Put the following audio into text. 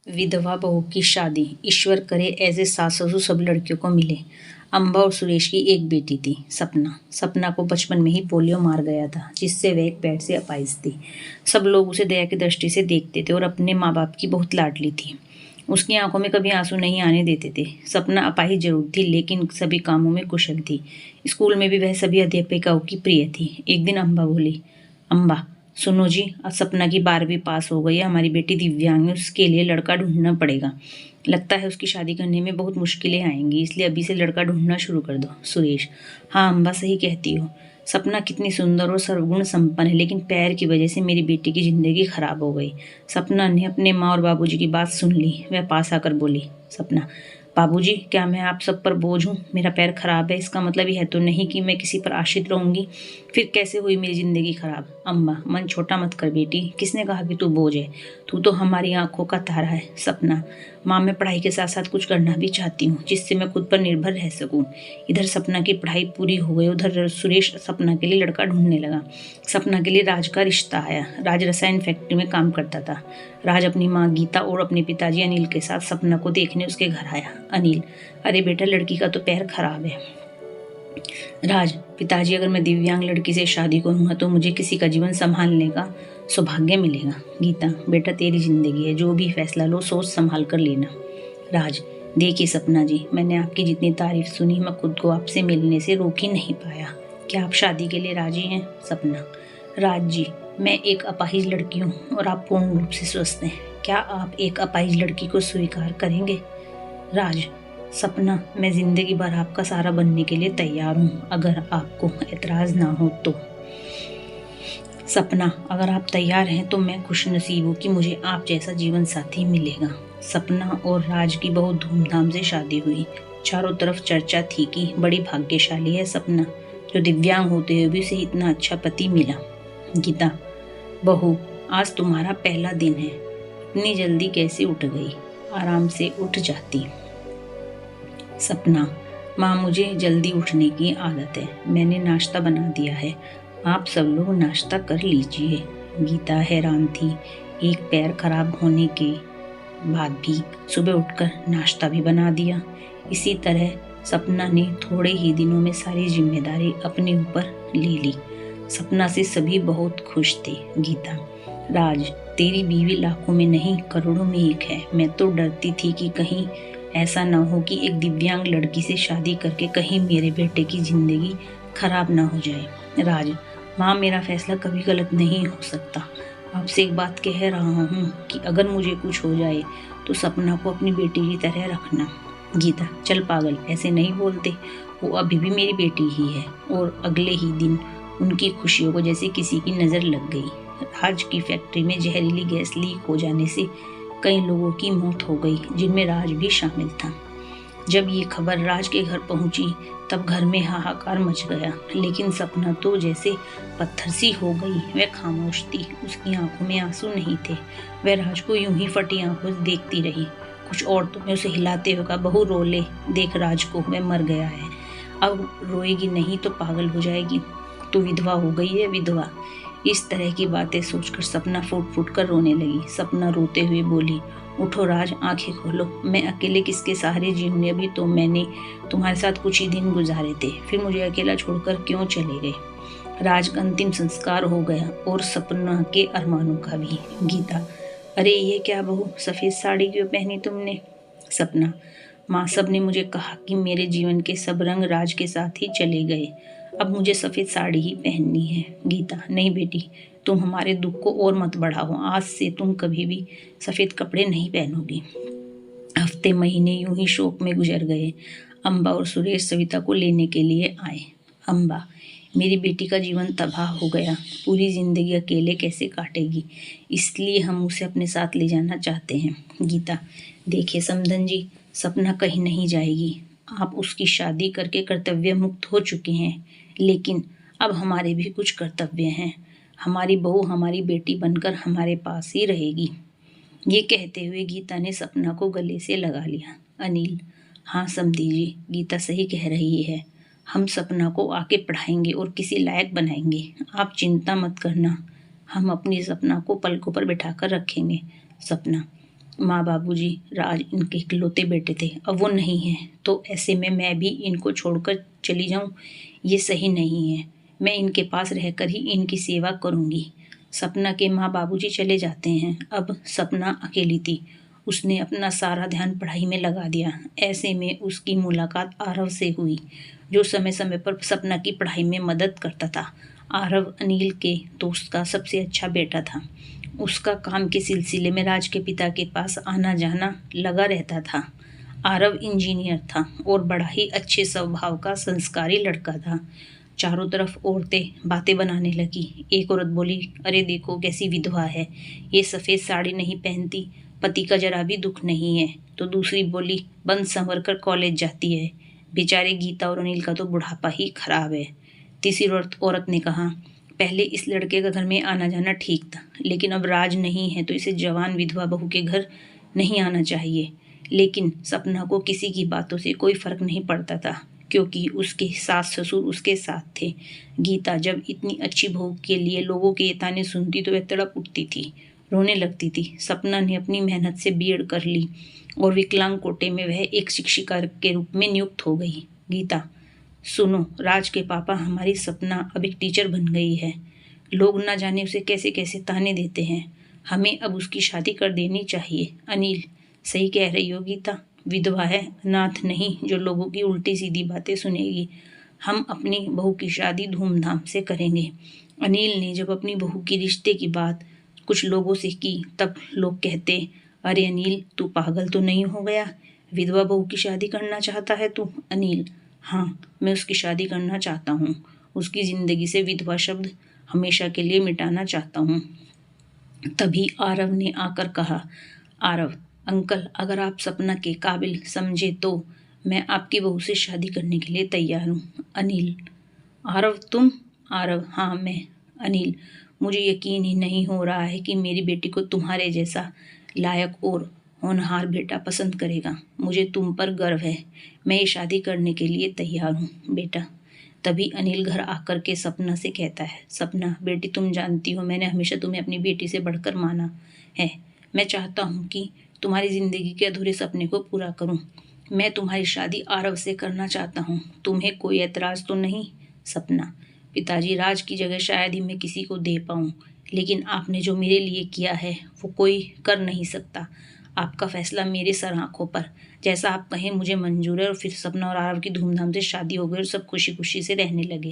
विधवा बहू की शादी, ईश्वर करे ऐसे सास ससुर सब लड़कियों को मिले। अम्बा और सुरेश की एक बेटी थी, सपना। सपना को बचपन में ही पोलियो मार गया था, जिससे वह एक पैर से अपाहिज थी। सब लोग उसे दया की दृष्टि से देखते थे और अपने माँ बाप की बहुत लाडली थी। उसकी आंखों में कभी आंसू नहीं आने देते थे। सपना अपाहिज जरूर थी, लेकिन सभी कामों में कुशल थी। स्कूल में भी वह सभी अध्यापिकाओं की प्रिय थी। एक दिन अम्बा बोली, अम्बा सुनो जी, आज सपना की 12वीं पास हो गई है। हमारी बेटी दिव्यांग है, उसके लिए लड़का ढूंढना पड़ेगा। लगता है उसकी शादी करने में बहुत मुश्किलें आएंगी, इसलिए अभी से लड़का ढूंढना शुरू कर दो। सुरेश, हाँ अम्बा सही कहती हो। सपना कितनी सुंदर और सर्वगुण संपन्न है, लेकिन पैर की वजह से मेरी बेटी की जिंदगी खराब हो गई। सपना ने अपने माँ और बाबूजी की बात सुन ली। वह पास आकर बोली, सपना, बाबूजी क्या मैं आप सब पर बोझ हूँ? मेरा पैर खराब है, इसका मतलब यह तो नहीं कि मैं किसी पर आश्रित रहूंगी। फिर कैसे हुई मेरी जिंदगी खराब? अम्मा, मन छोटा मत कर बेटी, किसने कहा कि तू बोझ है? तू तो हमारी आंखों का तारा है। सपना, माँ मैं पढ़ाई के साथ साथ कुछ करना भी चाहती हूँ, जिससे मैं खुद पर निर्भर रह सकूँ। इधर सपना की पढ़ाई पूरी हो गई, उधर सुरेश सपना के लिए लड़का ढूंढने लगा। सपना के लिए राज का रिश्ता आया। राज रसायन फैक्ट्री में काम करता था। राज अपनी माँ गीता और अपने पिताजी अनिल के साथ सपना को देखने उसके घर आया। अनिल, अरे बेटा लड़की का तो पैर खराब है। राज, पिताजी अगर मैं दिव्यांग लड़की से शादी करूंगा तो मुझे किसी का जीवन संभालने का सौभाग्य मिलेगा। गीता, बेटा तेरी जिंदगी है, जो भी फैसला लो सोच संभाल कर लेना। राज, देखिए सपना जी, मैंने आपकी जितनी तारीफ सुनी, मैं खुद को आपसे मिलने से रोक ही नहीं पाया। क्या आप शादी के लिए राजी हैं? सपना, राज जी, मैं एक अपाहिज लड़की हूँ और आप पूर्ण रूप से स्वस्थ हैं। क्या आप एक अपाहिज लड़की को स्वीकार करेंगे? राज, सपना, मैं जिंदगी भर आपका सहारा बनने के लिए तैयार हूँ, अगर आपको एतराज ना हो तो। सपना, अगर आप तैयार हैं तो मैं खुशनसीब हूँ कि मुझे आप जैसा जीवन साथी मिलेगा। सपना और राज की बहुत धूमधाम से शादी हुई। चारों तरफ चर्चा थी कि बड़ी भाग्यशाली है सपना, जो दिव्यांग होते हुए भी उसे इतना अच्छा पति मिला। गीता, बहू, आज तुम्हारा पहला दिन है, इतनी जल्दी कैसे उठ गई? आराम से उठ जाती। सपना, माँ मुझे जल्दी उठने की आदत है, मैंने नाश्ता बना दिया है, आप सब लोग नाश्ता कर लीजिए। गीता हैरान थी, एक पैर खराब होने के बाद भी सुबह उठकर नाश्ता भी बना दिया। इसी तरह सपना ने थोड़े ही दिनों में सारी जिम्मेदारी अपने ऊपर ले ली। सपना से सभी बहुत खुश थे। गीता, राज, तेरी बीवी लाखों में नहीं करोड़ों में एक है। मैं तो डरती थी कि कहीं ऐसा ना हो कि एक दिव्यांग लड़की से शादी करके कहीं मेरे बेटे की जिंदगी खराब ना हो जाए। राज, माँ मेरा फैसला कभी गलत नहीं हो सकता। आपसे एक बात कह रहा हूँ कि अगर मुझे कुछ हो जाए तो सपना को अपनी बेटी की तरह रखना। गीता, चल पागल, ऐसे नहीं बोलते, वो अभी भी मेरी बेटी ही है। और अगले ही दिन उनकी खुशियों को जैसे किसी की नज़र लग गई। राज की फैक्ट्री में जहरीली गैस लीक हो जाने से कई लोगों की मौत हो गई, जिनमें राज भी शामिल था। जब ये खबर राज के घर पहुंची तब घर में हाहाकार मच गया, लेकिन सपना तो जैसे पत्थर सी हो गई। वह खामोश थी, उसकी आंखों में आंसू नहीं थे। वह राज को यूं ही फटी आंखों से देखती रही। कुछ औरतों ने उसे हिलाते हुए कहा, बहू रो ले, देख राज को, वह मर गया है, अब रोएगी नहीं तो पागल हो जाएगी, तो विधवा हो गई है, विधवा। इस तरह की बातें सोचकर सपना फूट फूट कर रोने लगी। सपना रोते हुए बोली, उठो राज, आंखें खोलो, मैं अकेले किसके सहारे जीऊंगी? अभी तो मैंने तुम्हारे साथ कुछ ही दिन गुजारे थे, फिर मुझे अकेला छोड़कर क्यों चले गए? राज का अंतिम संस्कार हो गया और सपना के अरमानों का भी। गीता, अरे ये क्या बहू, सफ़ेद साड़ी क्यों पहनी तुमने? सपना, माँ सब ने मुझे कहा कि मेरे जीवन के सब रंग राज के साथ ही चले गए, अब मुझे सफ़ेद साड़ी ही पहननी है। गीता, नहीं बेटी, तुम हमारे दुख को और मत बढ़ाओ, आज से तुम कभी भी सफ़ेद कपड़े नहीं पहनोगी। हफ्ते महीने यूं ही शोक में गुजर गए। अम्बा और सुरेश सविता को लेने के लिए आए। अम्बा, मेरी बेटी का जीवन तबाह हो गया, पूरी ज़िंदगी अकेले कैसे काटेगी, इसलिए हम उसे अपने साथ ले जाना चाहते हैं। गीता, देखिए समधन जी, सपना कहीं नहीं जाएगी, आप उसकी शादी करके कर्तव्य मुक्त हो चुके हैं, लेकिन अब हमारे भी कुछ कर्तव्य हैं। हमारी बहू हमारी बेटी बनकर हमारे पास ही रहेगी। ये कहते हुए गीता ने सपना को गले से लगा लिया। अनिल, हाँ समधी जी, गीता सही कह रही है, हम सपना को आगे पढ़ाएंगे और किसी लायक बनाएंगे, आप चिंता मत करना, हम अपनी सपना को पलकों पर बिठाकर रखेंगे। सपना, माँ बाबूजी राज इनके इकलौते बेटे थे, अब वो नहीं हैं, तो ऐसे में मैं भी इनको छोड़कर चली जाऊं, ये सही नहीं है। मैं इनके पास रहकर ही इनकी सेवा करूंगी। सपना के माँ बाबूजी चले जाते हैं। अब सपना अकेली थी। उसने अपना सारा ध्यान पढ़ाई में लगा दिया। ऐसे में उसकी मुलाकात आरव से हुई, जो समय समय पर सपना की पढ़ाई में मदद करता था। आरव अनिल के दोस्त का सबसे अच्छा बेटा था। उसका काम के सिलसिले में राज के पिता के पास आना जाना लगा रहता था। आरव इंजीनियर था और बड़ा ही अच्छे स्वभाव का संस्कारी लड़का था। चारों तरफ औरतें बातें बनाने लगी। एक औरत बोली, अरे देखो कैसी विधवा है, ये सफ़ेद साड़ी नहीं पहनती, पति का जरा भी दुख नहीं है। तो दूसरी बोली, बंद संवर कर कॉलेज जाती है, बेचारे गीता और अनिल का तो बुढ़ापा ही खराब है। तीसरी औरत ने कहा, पहले इस लड़के का घर में आना जाना ठीक था, लेकिन अब राज नहीं है तो इसे जवान विधवा बहू के घर नहीं आना चाहिए। लेकिन सपना को किसी की बातों से कोई फर्क नहीं पड़ता था, क्योंकि उसके सास ससुर उसके साथ थे। गीता जब इतनी अच्छी बहू के लिए लोगों के ये ताने सुनती तो वह तड़प उठती थी, रोने लगती थी। सपना ने अपनी मेहनत से बीएड कर ली और विकलांग कोटे में वह एक शिक्षिका के रूप में नियुक्त हो गई। गीता, सुनो, राज के पापा हमारी सपना अब एक टीचर बन गई है। लोग ना जाने उसे कैसे कैसे ताने देते हैं। हमें अब उसकी शादी कर देनी चाहिए। अनिल, सही कह रही हो गीता, विधवा है, अनाथ नहीं जो लोगों की उल्टी सीधी बातें सुनेगी। हम अपनी बहू की शादी धूमधाम से करेंगे। अनिल ने जब अपनी बहू की रिश्ते की बात कुछ लोगों से की, तब लोग कहते, अरे अनिल, तू पागल तो नहीं हो गया, विधवा बहू की शादी करना चाहता है तू? अनिल, हाँ, मैं उसकी शादी करना चाहता हूँ। उसकी ज़िंदगी से विधवा शब्द हमेशा के लिए मिटाना चाहता हूँ। तभी आरव ने आकर कहा, आरव अंकल, अगर आप सपना के काबिल समझे तो मैं आपकी बहू से शादी करने के लिए तैयार हूँ। अनिल, आरव तुम? आरव, हाँ मैं। अनिल, मुझे यकीन ही नहीं हो रहा है कि मेरी बेटी को तुम्हारे जैसा लायक और होनहार बेटा पसंद करेगा। मुझे तुम पर गर्व है। मैं ये शादी करने के लिए तैयार हूँ बेटा। तभी अनिल घर आकर के सपना से कहता है, सपना बेटी, तुम जानती हो मैंने हमेशा तुम्हें अपनी बेटी से बढ़कर माना है। मैं चाहता हूँ कि तुम्हारी ज़िंदगी के अधूरे सपने को पूरा करूँ। मैं तुम्हारी शादी आरव से करना चाहता हूँ। तुम्हें कोई एतराज़ तो नहीं? सपना, पिताजी, राज की जगह शायद ही मैं किसी को दे पाऊँ, लेकिन आपने जो मेरे लिए किया है वो कोई कर नहीं सकता। आपका फैसला मेरे सर आँखों पर, जैसा आप कहें मुझे मंजूर है। और फिर सपना और आरव की धूमधाम से शादी हो गई और सब खुशी खुशी से रहने लगे।